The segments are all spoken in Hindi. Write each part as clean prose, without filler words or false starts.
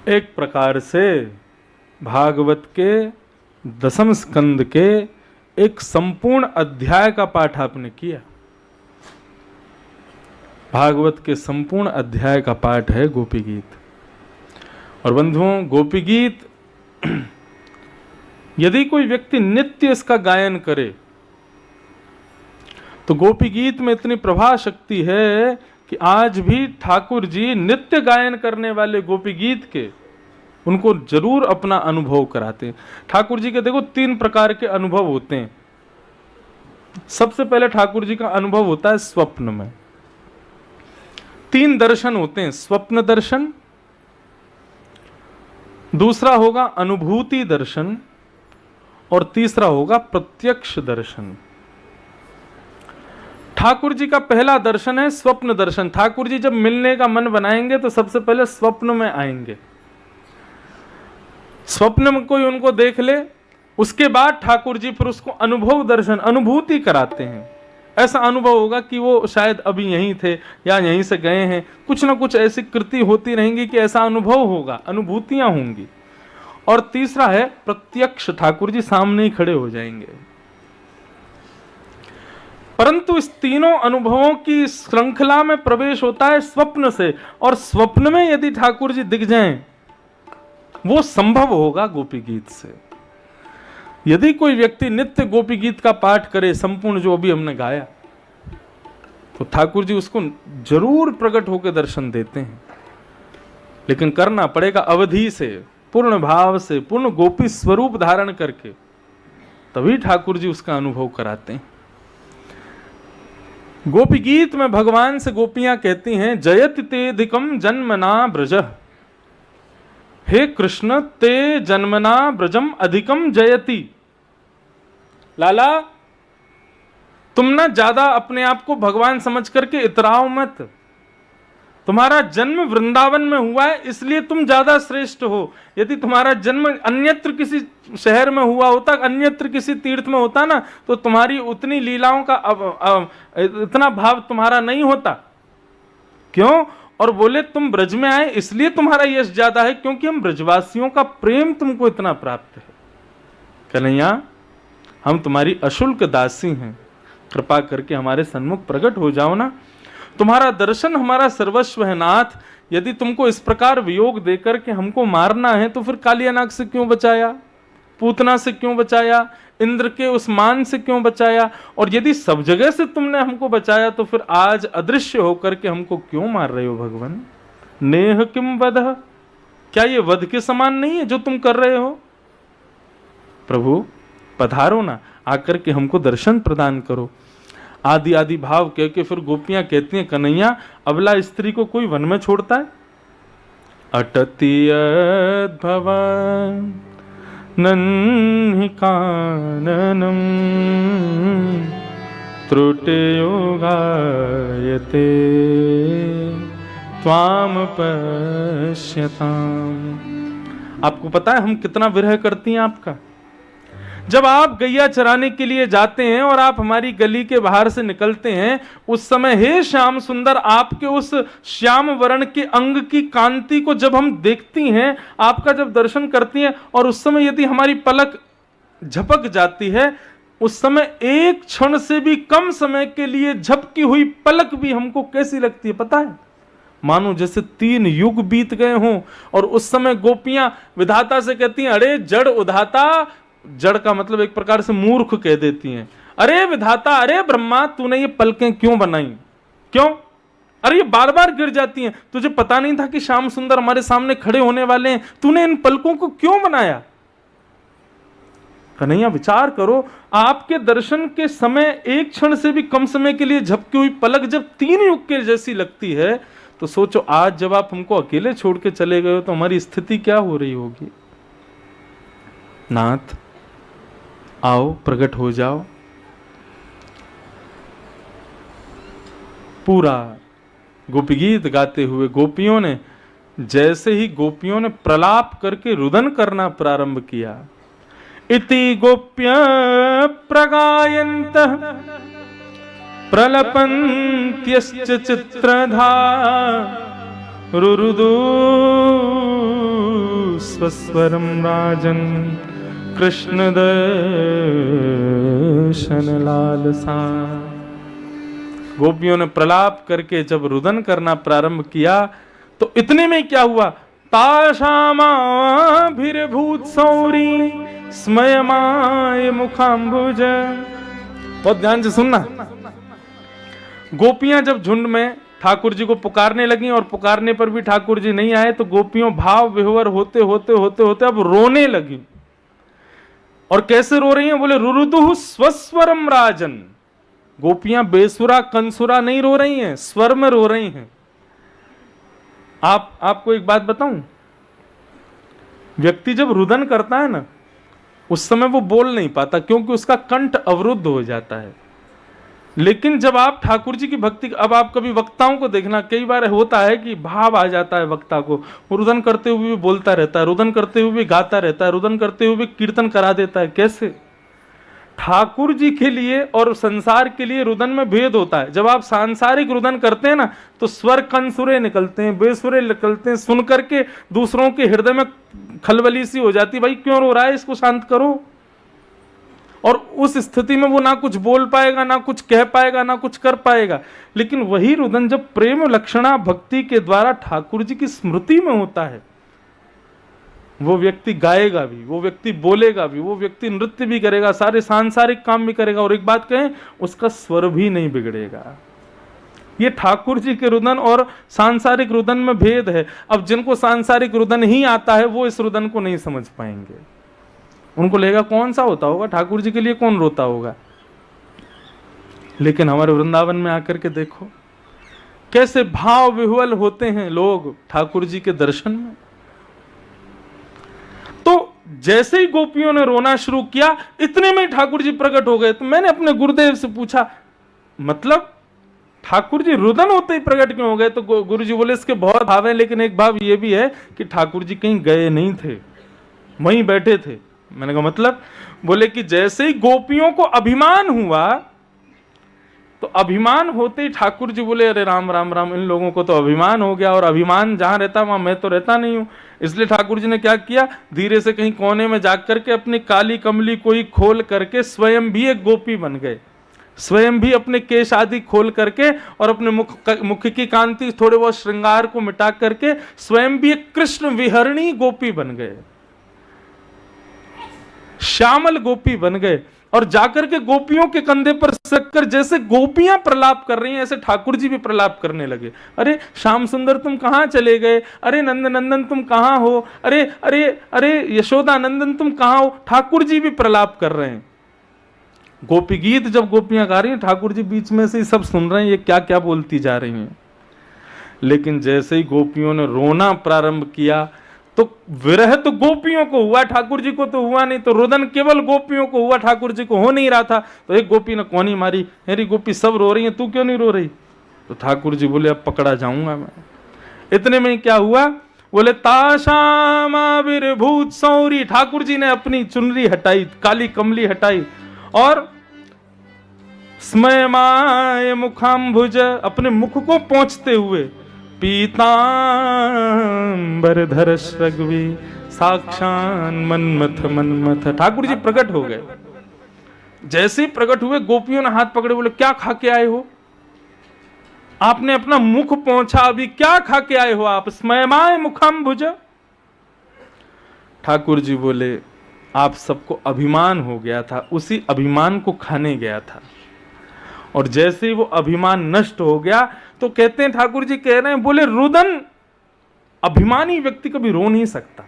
एक प्रकार से भागवत के 10वें स्कंद के एक संपूर्ण अध्याय का पाठ आपने किया। भागवत के संपूर्ण अध्याय का पाठ है गोपी गीत। और बंधुओं, गोपी गीत यदि कोई व्यक्ति नित्य इसका गायन करे तो गोपी गीत में इतनी प्रभा शक्ति है कि आज भी ठाकुर जी नित्य गायन करने वाले गोपी गीत के उनको जरूर अपना अनुभव कराते हैं। ठाकुर जी के देखो 3 प्रकार के अनुभव होते हैं। सबसे पहले ठाकुर जी का अनुभव होता है स्वप्न में। 3 दर्शन होते हैं, स्वप्न दर्शन, दूसरा होगा अनुभूति दर्शन और तीसरा होगा प्रत्यक्ष दर्शन। ठाकुर जी का पहला दर्शन है स्वप्न दर्शन। ठाकुर जी जब मिलने का मन बनाएंगे तो सबसे पहले स्वप्न में आएंगे, स्वप्न में कोई उनको देख ले, उसके बाद ठाकुर जी फिर उसको अनुभव दर्शन, अनुभूति कराते हैं। ऐसा अनुभव होगा कि वो शायद अभी यहीं थे या यहीं से गए हैं, कुछ ना कुछ ऐसी कृति होती रहेंगी कि ऐसा अनुभव होगा, अनुभूतियां होंगी। और तीसरा है प्रत्यक्ष, ठाकुर जी सामने ही खड़े हो जाएंगे। परंतु इस तीनों अनुभवों की श्रृंखला में प्रवेश होता है स्वप्न से, और स्वप्न में यदि ठाकुर जी दिख जाएं वो संभव होगा गोपी गीत से। यदि कोई व्यक्ति नित्य गोपी गीत का पाठ करे, संपूर्ण जो अभी हमने गाया, तो ठाकुर जी उसको जरूर प्रकट होकर दर्शन देते हैं। लेकिन करना पड़ेगा अवधि से, पूर्ण भाव से, पूर्ण गोपी स्वरूप धारण करके, तभी ठाकुर जी उसका अनुभव कराते हैं। गोपी गीत में भगवान से गोपियां कहती हैं, जयति ते अधिकम जन्मना ब्रजः, हे कृष्ण ते जन्मना ब्रजम अधिकम जयति। लाला, तुम ना ज्यादा अपने आप को भगवान समझ करके इतराओ मत। तुम्हारा जन्म वृंदावन में हुआ है इसलिए तुम ज्यादा श्रेष्ठ हो। यदि तुम्हारा जन्म अन्यत्र किसी शहर में हुआ होता, अन्यत्र किसी तीर्थ में होता ना, तो तुम्हारी उतनी लीलाओं का इतना भाव तुम्हारा नहीं होता। क्यों? और बोले तुम ब्रज में आए इसलिए तुम्हारा यश ज्यादा है, क्योंकि हम ब्रजवासियों का प्रेम तुमको इतना प्राप्त है। कन्हैया, हम तुम्हारी अशुल्क दासी हैं, कृपा करके हमारे सन्मुख प्रकट हो जाओ ना। तुम्हारा दर्शन हमारा सर्वस्व है नाथ। यदि तुमको इस प्रकार वियोग देकर के हमको मारना है तो फिर कालियानाग से क्यों बचाया, पूतना से क्यों बचाया, इंद्र के उस मान से क्यों बचाया? और यदि सब जगह से तुमने हमको बचाया तो फिर आज अदृश्य होकर के हमको क्यों मार रहे हो भगवान? नेह किम वधः, क्या ये वध के समान नहीं है जो तुम कर रहे हो? प्रभु पधारो ना, आकर के हमको दर्शन प्रदान करो। आदि आदि भाव कह के फिर गोपियां कहती हैं, कन्हैया अबला स्त्री को कोई वन में छोड़ता है? अटति भवन नन्हि काननम त्रुटियो गायते त्वाम पश्यताम। आपको पता है हम कितना विरह करती हैं आपका। जब आप गैया चराने के लिए जाते हैं और आप हमारी गली के बाहर से निकलते हैं, उस समय हे श्याम सुंदर, आपके उस श्याम वर्ण के अंग की कांति को जब हम देखती हैं, आपका जब दर्शन करती हैं, और उस समय यदि हमारी पलक झपक जाती है, उस समय एक क्षण से भी कम समय के लिए झपकी हुई पलक भी हमको कैसी लगती है पता है? मानो जैसे 3 युग बीत गए हों। और उस समय गोपियां विधाता से कहती हैं, अरे जड़ उधाता, जड़ का मतलब एक प्रकार से मूर्ख कह देती हैं, अरे विधाता, अरे ब्रह्मा, तूने ये पलकें क्यों बनाई? क्यों? अरे ये बार बार गिर जाती हैं, तुझे पता नहीं था कि श्याम सुंदर हमारे सामने खड़े होने वाले हैं, तूने इन पलकों को क्यों बनाया? कन्हैया विचार करो, आपके दर्शन के समय एक क्षण से भी कम समय के लिए झपकी हुई पलक जब 3 युग के जैसी लगती है, तो सोचो आज जब आप हमको अकेले छोड़ के चले गए हो तो हमारी स्थिति क्या हो रही होगी। नाथ आओ, प्रकट हो जाओ। पूरा गोपी गीत गाते हुए गोपियों ने, जैसे ही गोपियों ने प्रलाप करके रुदन करना प्रारंभ किया, इति गोप्य प्रगायन्तः प्रलपन्त्यश्च चित्रधा रुरुदु स्वस्वरम राजन कृष्ण दर्शन लालसा। गोपियों ने प्रलाप करके जब रुदन करना प्रारंभ किया तो इतने में क्या हुआ, ताशामाभिर्भूत सौरी स्मयमाय मुखाम्बुज। बहुत ध्यान से सुनना। गोपियां जब झुंड में ठाकुर जी को पुकारने लगी और पुकारने पर भी ठाकुर जी नहीं आए तो गोपियों भाव विह्वल होते होते होते होते अब रोने लगी। और कैसे रो रही हैं, बोले रुरुदुः स्वस्वरम राजन। गोपियां बेसुरा कंसुरा नहीं रो रही हैं, स्वर में रो रही हैं। आपको एक बात बताऊं, व्यक्ति जब रुदन करता है ना उस समय वो बोल नहीं पाता क्योंकि उसका कंठ अवरुद्ध हो जाता है। लेकिन जब आप ठाकुर जी की भक्ति, अब आप कभी वक्ताओं को देखना, कई बार होता है कि भाव आ जाता है वक्ता को, वो रुदन करते हुए भी बोलता रहता है, रुदन करते हुए भी गाता रहता है, रुदन करते हुए भी कीर्तन करा देता है। कैसे? ठाकुर जी के लिए और संसार के लिए रुदन में भेद होता है। जब आप सांसारिक रुदन करते हैं ना तो स्वर कंसुरे निकलते हैं, बेसुरे निकलते हैं, सुन करके दूसरों के हृदय में खलबली सी हो जाती है, भाई क्यों रो रहा है, इसको शांत करो। और उस स्थिति में वो ना कुछ बोल पाएगा, ना कुछ कह पाएगा, ना कुछ कर पाएगा। लेकिन वही रुदन जब प्रेम लक्षणा भक्ति के द्वारा ठाकुर जी की स्मृति में होता है, वो व्यक्ति गाएगा भी, वो व्यक्ति बोलेगा भी, वो व्यक्ति नृत्य भी करेगा, सारे सांसारिक काम भी करेगा, और एक बात कहें, उसका स्वर भी नहीं बिगड़ेगा। ये ठाकुर जी के रुदन और सांसारिक रुदन में भेद है। अब जिनको सांसारिक रुदन ही आता है वो इस रुदन को नहीं समझ पाएंगे। उनको लगेगा कौन सा होता होगा, ठाकुर जी के लिए कौन रोता होगा। लेकिन हमारे वृंदावन में आकर के देखो कैसे भाव विह्वल होते हैं लोग ठाकुर जी के दर्शन में। तो जैसे ही गोपियों ने रोना शुरू किया इतने में ठाकुर जी प्रकट हो गए। तो मैंने अपने गुरुदेव से पूछा, मतलब ठाकुर जी रुदन होते ही प्रकट क्यों हो गए? तो गुरु जी बोले इसके बहुत भाव हैं, लेकिन एक भाव ये भी है कि ठाकुर जी कहीं गए नहीं थे, वहीं बैठे थे। मैंने कहा मतलब? बोले कि जैसे ही गोपियों को अभिमान हुआ तो अभिमान होते ही ठाकुर जी बोले अरे राम राम राम, इन लोगों को तो अभिमान हो गया, और अभिमान जहां रहता वहां मैं तो रहता नहीं हूं। इसलिए ठाकुर जी ने क्या किया, धीरे से कहीं कोने में जाकर के अपनी काली कमली कोई खोल करके स्वयं भी एक गोपी बन गए, स्वयं भी अपने केश आदि खोल करके और अपने मुख की कांति थोड़े बहुत श्रृंगार को मिटा करके स्वयं भी एक कृष्ण विहरणी गोपी बन गए, श्यामल गोपी बन गए। और जाकर के गोपियों के कंधे पर सककर जैसे गोपियां प्रलाप कर रही हैं ऐसे ठाकुर जी भी प्रलाप करने लगे। अरे श्याम सुंदर तुम कहां चले गए, अरे नंद नंदन तुम कहां हो, अरे अरे अरे यशोदा नंदन तुम कहां हो। ठाकुर जी भी प्रलाप कर रहे हैं। गोपी गीत जब गोपियां गा रही हैं ठाकुर जी बीच में से सब सुन रहे हैं ये क्या क्या बोलती जा रही हैं। लेकिन जैसे ही गोपियों ने रोना प्रारंभ किया तो विरह तो गोपियों को हुआ, ठाकुर जी को तो हुआ नहीं। तो रुदन केवल गोपियों को हुआ, ठाकुर जी को हो नहीं रहा था। तो एक गोपी ने कोनी मारी, मेरी गोपी सब रो रही है, तू क्यों नहीं रो रही? तो ठाकुर जी बोले अब पकड़ा जाऊंगा मैं। इतने में क्या हुआ, बोले ताशामाविर्भूत सौरी। ठाकुर जी ने अपनी चुनरी हटाई, काली कमली हटाई, और स्मयमाय मुखाम्बुज, अपने मुख को पोंछते हुए, पीतांबरधर श्रग्वी साक्षान मन्मथ मन्मथ। ठाकुर जी प्रकट हो गए। जैसे ही प्रकट हुए गोपियों ने हाथ पकड़े, बोले क्या खा के आए हो? आपने अपना मुख पोंछा, अभी क्या खा के आए हो आप? स्मयमाय मुखाम्बुज। ठाकुर जी बोले आप सबको अभिमान हो गया था, उसी अभिमान को खाने गया था। और जैसे ही वो अभिमान नष्ट हो गया तो कहते हैं, ठाकुर जी कह रहे हैं, बोले रुदन, अभिमानी व्यक्ति कभी रो नहीं सकता।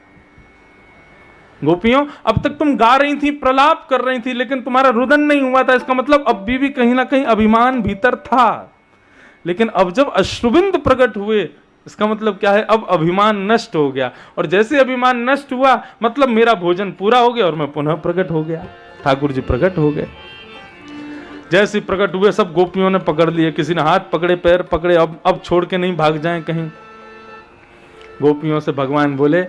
गोपियों अब तक तुम गा रही थी, प्रलाप कर रही थी, लेकिन तुम्हारा रुदन नहीं हुआ था। इसका मतलब अब भी कहीं ना कहीं अभिमान भीतर था। लेकिन अब जब अश्रुबिंद प्रकट हुए, इसका मतलब क्या है, अब अभिमान नष्ट हो गया। और जैसे अभिमान नष्ट हुआ मतलब मेरा भोजन पूरा हो गया और मैं पुनः प्रकट हो गया। ठाकुर जी प्रकट हो गए। जैसे प्रकट हुए सब गोपियों ने पकड़ लिए, किसी ने हाथ पकड़े, पैर पकड़े, अब छोड़ के नहीं भाग जाएं कहीं। गोपियों से भगवान बोले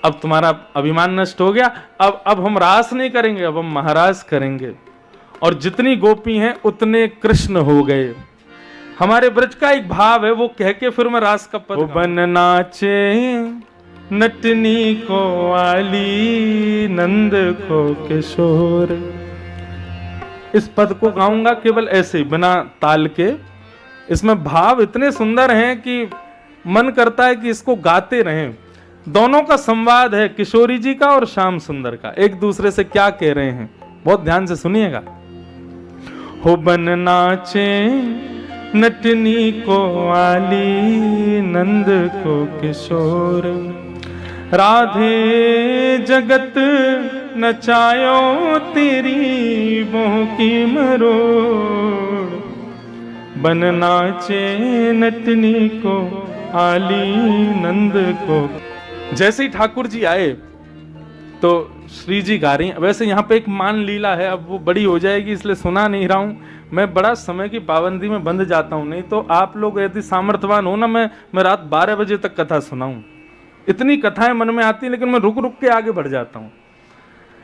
अब तुम्हारा अभिमान नष्ट हो गया, अब हम रास नहीं करेंगे, अब हम महाराज करेंगे। और जितनी गोपी हैं उतने कृष्ण हो गए। हमारे ब्रज का एक भाव है, वो कह के फिर मैं रास का पद बन नाचे नटनी को आली, नंद को किशोर। इस पद को गाऊंगा केवल ऐसे ही, बिना ताल के। इसमें भाव इतने सुंदर हैं कि मन करता है कि इसको गाते रहें। दोनों का संवाद है, किशोरी जी का और श्याम सुंदर का, एक दूसरे से क्या कह रहे हैं, बहुत ध्यान से सुनिएगा। हो बन नाचे नटनी को आली, नंद को किशोर। राधे जगत नचायो तेरी मोह की मरोड़। बन नाचे नटनी को आली, नंद को। जैसे ही ठाकुर जी आए तो श्री जी गा रही हैं। वैसे यहाँ पे एक मान लीला है, अब वो बड़ी हो जाएगी इसलिए सुना नहीं रहा हूँ। मैं बड़ा समय की पाबंदी में बंध जाता हूँ, नहीं तो आप लोग यदि सामर्थ्यवान हो ना, मैं रात 12 बजे तक कथा सुनाऊं। इतनी कथाएं मन में आती हैं, लेकिन मैं रुक रुक के आगे बढ़ जाता हूँ।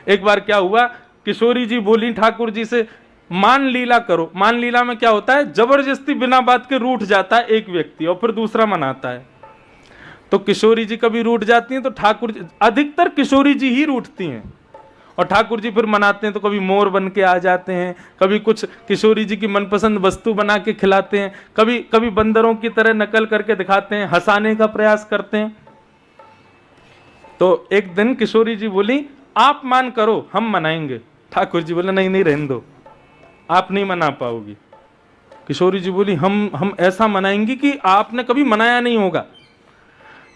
एक बार क्या हुआ, किशोरी जी बोली ठाकुर जी से, मान लीला करो। मान लीला में क्या होता है, जबरदस्ती बिना बात के रूठ जाता है एक व्यक्ति और फिर दूसरा मनाता है। तो किशोरी जी कभी रूठ जाती हैं तो ठाकुर जी, अधिकतर किशोरी जी ही रूठती हैं और ठाकुर जी फिर मनाते हैं। तो कभी मोर बन के आ जाते हैं, कभी कुछ किशोरी जी की मनपसंद वस्तु बना के खिलाते हैं, कभी कभी बंदरों की तरह नकल करके दिखाते हैं, हंसाने का प्रयास करते हैं। तो एक दिन किशोरी जी बोली, आप मान करो, हम मनाएंगे। ठाकुर जी बोले, नहीं नहीं रहने दो, आप नहीं मना पाओगी। किशोरी जी बोली, हम ऐसा मनाएंगे कि आपने कभी मनाया नहीं होगा।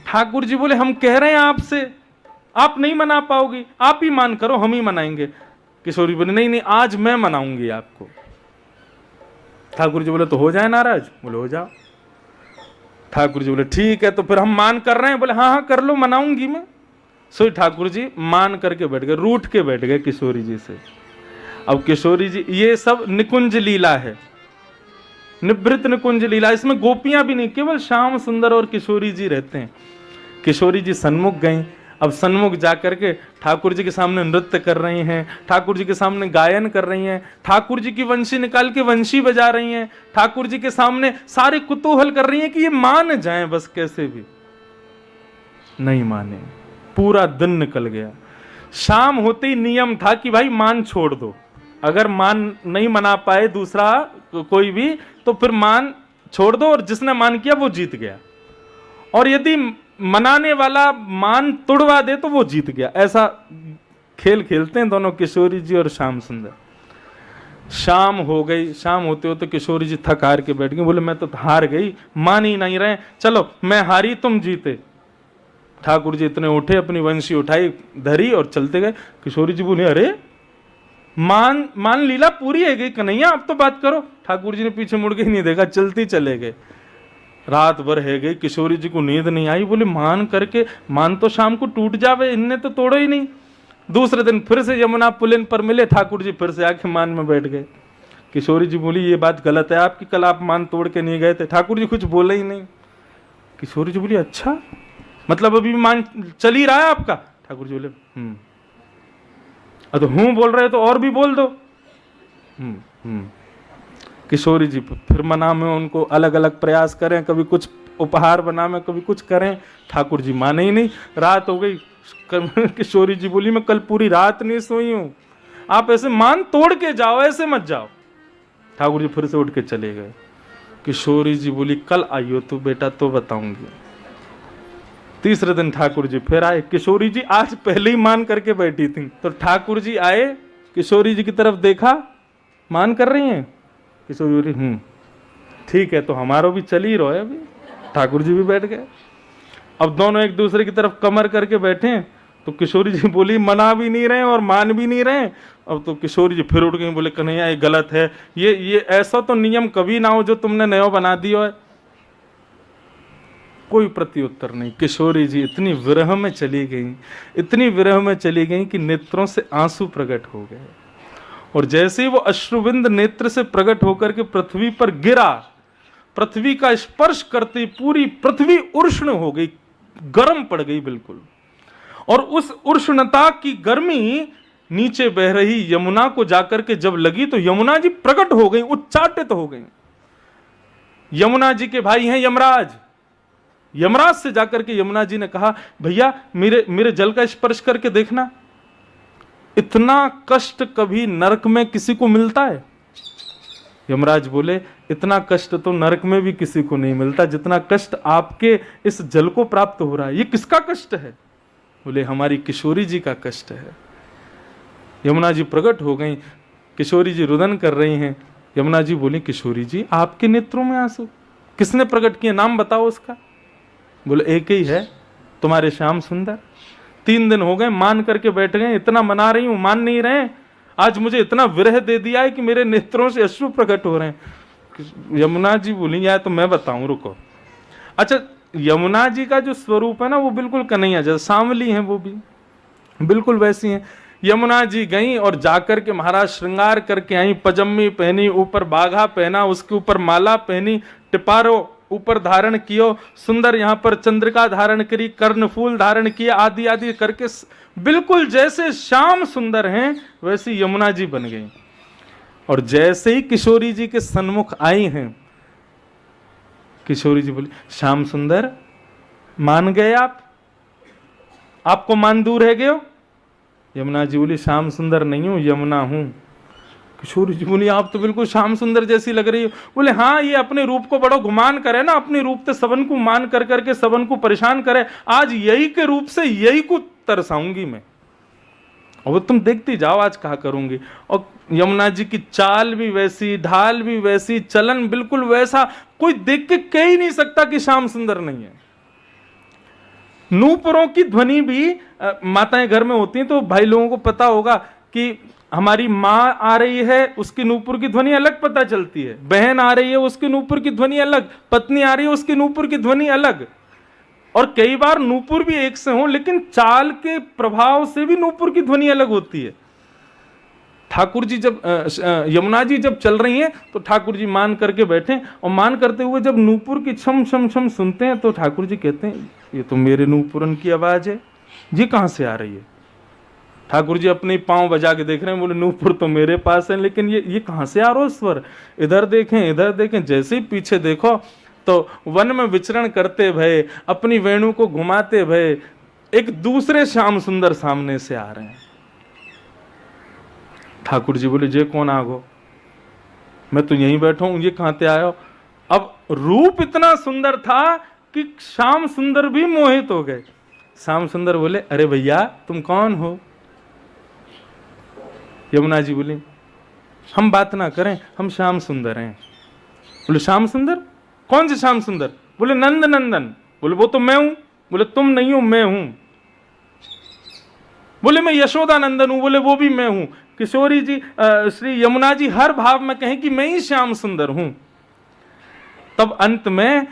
ठाकुर जी बोले, हम कह रहे हैं आपसे, आप नहीं मना पाओगी, आप ही मान करो, हम ही मनाएंगे। किशोरी बोले, नहीं नहीं, आज मैं मनाऊंगी आपको। ठाकुर जी बोले, तो हो जाए नाराज? बोले, हो जाओ। ठाकुर जी बोले, ठीक है, तो फिर हम मान कर रहे हैं। बोले, हाँ हाँ कर लो, मनाऊंगी मैं। सो ठाकुर जी मान करके बैठ गए, रूठ के बैठ गए किशोरी जी से। अब किशोरी जी, ये सब निकुंज लीला है, निवृत्त निकुंज लीला। इसमें गोपियां भी नहीं, केवल श्याम सुंदर और किशोरी जी रहते हैं। किशोरी जी सन्मुख गई। अब सन्मुख जाकर के ठाकुर जी के सामने नृत्य कर रही हैं, ठाकुर जी के सामने गायन कर रही हैं, ठाकुर जी की वंशी निकाल के वंशी बजा रही हैं, ठाकुर जी के सामने सारे कुतूहल कर रही हैं कि ये मान जाएं, बस कैसे भी नहीं माने। पूरा दिन निकल गया। शाम होते ही नियम था कि भाई मान छोड़ दो, अगर मान नहीं मना पाए दूसरा कोई भी तो फिर मान छोड़ दो, और जिसने मान किया वो जीत गया, और यदि मनाने वाला मान तोड़वा दे तो वो जीत गया। ऐसा खेल खेलते हैं दोनों, किशोरी जी और श्याम सुंदर। शाम हो गई, शाम होते होते किशोरी जी थक हार के बैठ गई। बोले, मैं तो हार गई, मान ही नहीं रहे, चलो मैं हारी तुम जीते। ठाकुर जी इतने उठे, अपनी वंशी उठाई, धरी और चलते गए। किशोरी जी बोले, अरे मान लीला पूरी है गई कन्हैया, अब तो बात करो। ठाकुर जी ने पीछे मुड़ के ही नहीं देखा, चलती चले गए। रात भर है गई, किशोरी जी को नींद नहीं आई। बोले, मान करके मान तो शाम को टूट जावे, इनने तो तोड़ो ही नहीं। दूसरे दिन फिर से यमुना पुलिन पर मिले, ठाकुर जी फिर से आके मान में बैठ गए। किशोरी जी बोली, ये बात गलत है आपकी, कल आप मान तोड़ के नहीं गए थे। ठाकुर जी कुछ बोले ही नहीं। किशोरी जी बोली, अच्छा मतलब अभी मान चल ही रहा है आपका? ठाकुर जी बोले, तो हूं बोल रहे तो और भी बोल दो। किशोरी जी फिर मना में उनको अलग अलग प्रयास करें, कभी कुछ उपहार बना में, कभी कुछ करें, ठाकुर जी माने ही नहीं। रात हो गई, किशोरी जी बोली, मैं कल पूरी रात नहीं सोई हूं, आप ऐसे मान तोड़ के जाओ, ऐसे मत जाओ। ठाकुर जी फिर से उठ के चले गए। किशोरी जी बोली, कल आइयो तो बेटा, तो बताऊंगी। तीसरे दिन ठाकुर जी फिर आए। किशोरी जी आज पहले ही मान करके बैठी थी, तो ठाकुर जी आए, किशोरी जी की तरफ देखा, मान कर रही हैं। किशोरी बोली, ठीक है, तो हमारा भी चल ही रहा है अभी। ठाकुर जी भी बैठ गए। अब दोनों एक दूसरे की तरफ कमर करके बैठे हैं। तो किशोरी जी बोली, मना भी नहीं रहे और मान भी नहीं रहे। अब तो किशोरी जी फिर उठ गई, बोले, कन्हैया ये गलत है, ये ऐसा तो नियम कभी ना हो जो तुमने नया बना दिया है। कोई प्रत्युत्तर नहीं। किशोरी जी इतनी विरह में चली गई, इतनी विरह में चली गई कि नेत्रों से आंसू प्रकट हो गए, और जैसे ही वो अश्रुबिंद नेत्र से प्रकट होकर के पृथ्वी पर गिरा, पृथ्वी का स्पर्श करते पूरी पृथ्वी उष्ण हो गई, गर्म पड़ गई बिल्कुल। और उस उष्णता की गर्मी नीचे बह रही यमुना को जाकर के जब लगी तो यमुना जी प्रकट हो गई, उच्चाटित हो गई। यमुना जी के भाई हैं यमराज, यमराज से जाकर के यमुना जी ने कहा, भैया मेरे मेरे जल का स्पर्श करके देखना। इतना कष्ट कभी नरक में किसी को मिलता है? यमराज बोले, इतना कष्ट तो नरक में भी किसी को नहीं मिलता जितना कष्ट आपके इस जल को प्राप्त हो रहा है। ये किसका कष्ट है? बोले, हमारी किशोरी जी का कष्ट है। यमुना जी प्रकट हो गई, किशोरी जी रुदन कर रही हैं। यमुना जी बोली, किशोरी जी आपके नेत्रों में आंसू किसने प्रकट किए, नाम बताओ उसका। बोले, एक ही है, तुम्हारे श्याम सुंदर। 3 दिन हो गए, मान करके बैठ गए, इतना मना रही हूं, मान नहीं रहे। आज मुझे इतना विरह दे दिया है कि मेरे नेत्रों से अश्रु प्रकट हो रहे हैं। यमुना जी बोली, या तो मैं बताऊं, रुको। अच्छा, यमुना जी का जो स्वरूप है ना, वो बिल्कुल कन्हैया जैसा, सांवली है, वो भी बिल्कुल वैसी है। यमुना जी गई और जाकर के महाराज श्रृंगार करके आई, पजम्मी पहनी, ऊपर बाघा पहना, उसके ऊपर माला पहनी, टिपारो ऊपर धारण कियो, सुंदर यहाँ पर चंद्रिका धारण करी, कर्णफूल धारण किए, आदि आदि करके बिल्कुल जैसे श्याम सुंदर हैं वैसी यमुना जी बन गई। और जैसे ही किशोरी जी के सन्मुख आई हैं, किशोरी जी बोली, श्याम सुंदर मान गए आप? आपको मान दूर है गयो? यमुना जी बोली, श्याम सुंदर नहीं हूं, यमुना हूं। किशोरी जी बोली, आप तो बिल्कुल श्याम सुंदर जैसी लग रही हो। बोले, हाँ, ये अपने रूप को बड़ो गुमान करे ना, अपने रूप से सबन को मान कर करके सबन को परेशान करे। आज यही के रूप से यही को तरसाऊंगी मैं, और तुम देखती जाओ आज क्या करूंगी। और यमुना जी की चाल भी वैसी, ढाल भी वैसी, चलन बिल्कुल वैसा, कोई देख के कह ही नहीं सकता कि श्याम सुंदर नहीं है। नूपुरों की ध्वनि भी, माताएं घर में होती हैं तो भाई लोगों को पता होगा कि हमारी माँ आ रही है, उसकी नूपुर की ध्वनि अलग पता चलती है, बहन आ रही है उसकी नूपुर की ध्वनि अलग, पत्नी आ रही है उसकी नूपुर की ध्वनि अलग। और कई बार नूपुर भी एक से हो, लेकिन चाल के प्रभाव से भी नूपुर की ध्वनि अलग होती है। ठाकुर जी जब यमुना जी जब चल रही हैं तो ठाकुर जी मान करके बैठे, और मान करते हुए जब नूपुर की छम छम छम सुनते हैं तो ठाकुर जी कहते हैं, ये तो मेरे नूपुरन की आवाज है, ये कहां से आ रही है? ठाकुर जी अपने पांव बजा के देख रहे हैं, बोले, नूपुर तो मेरे पास है, लेकिन ये कहां से आ रहा स्वर? इधर देखें, जैसे ही पीछे देखो तो वन में विचरण करते भय, अपनी वेणु को घुमाते भय, एक दूसरे श्याम सुंदर सामने से आ रहे हैं। ठाकुर जी बोले, जे कौन आगो? मैं तो यहीं बैठा हूं, ये कहां से आयो? अब रूप इतना सुंदर था कि श्याम सुंदर भी मोहित हो गए। श्याम सुंदर बोले, अरे भैया तुम कौन हो? यमुना जी बोली, हम बात ना करें, हम श्याम सुंदर हैं। बोले, श्याम सुंदर? कौन से श्याम सुंदर? बोले, नंद नंदन। बोले, वो तो मैं हूं। बोले, तुम नहीं हो, मैं हूं। बोले, मैं यशोदा नंदन हूं। बोले, वो भी मैं हूं। किशोरी जी, श्री यमुना जी हर भाव में कहें कि मैं ही श्याम सुंदर हूं। तब अंत में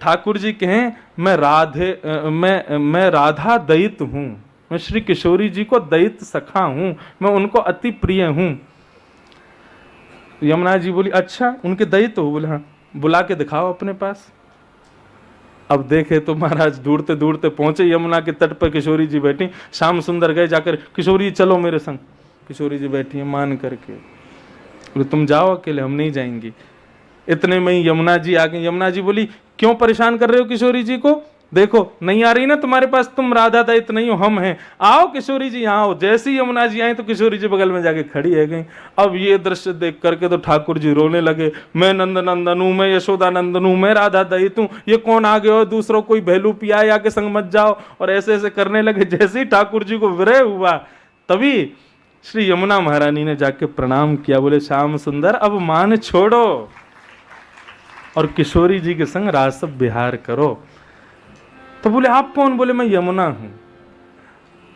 ठाकुर जी कहें, मैं राधा दयित हूं, मैं श्री किशोरी जी को दयित सखा हूं, मैं उनको अति प्रिय हूं। यमुना जी बोली, अच्छा उनके दयित हो? बोले, हाँ। बुला के दिखाओ अपने पास। अब देखे तो महाराज दूरते दूरते पहुंचे, यमुना के तट पर किशोरी जी बैठी, श्याम सुंदर गए जाकर, किशोरी जी चलो मेरे संग। किशोरी जी बैठी है मान करके। बोले, तुम जाओ अकेले, हम नहीं जाएंगी। इतने में ही यमुना जी आ गई। यमुना जी बोली, क्यों परेशान कर रहे हो किशोरी जी को? देखो नहीं आ रही ना तुम्हारे पास, तुम राधा दयित नहीं हो, हम हैं, आओ किशोरी जी यहाँ आओ। जैसे ही यमुना जी आई तो किशोरी जी बगल में जाके खड़ी है गई। अब ये दृश्य देख करके तो ठाकुर जी रोने लगे, मैं नंद नंदन हूँ, मैं यशोदा नंदन हूँ, मैं राधा दयित हूँ, ये कौन आ गए हो? दूसरों कोई भैलू पिया या के संग मत जाओ। और ऐसे ऐसे करने लगे। जैसे ही ठाकुर जी को विरह हुआ तभी श्री यमुना महारानी ने जाके प्रणाम किया। बोले, श्याम सुंदर अब मान छोड़ो और किशोरी जी के संग रास विहार करो। तो बोले, आप कौन? बोले, मैं यमुना हूं।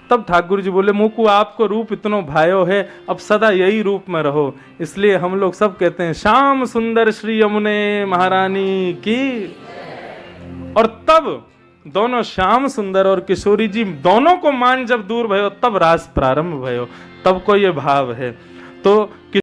तब ठाकुर जी बोले, मुकु आपको रूप इतनो भायो है, अब सदा यही रूप में रहो। इसलिए हम लोग सब कहते हैं, श्याम सुंदर श्री यमुने महारानी की। और तब दोनों श्याम सुंदर और किशोरी जी दोनों को मान जब दूर भयो, तब रास प्रारंभ भयो। तब को ये भाव है। तो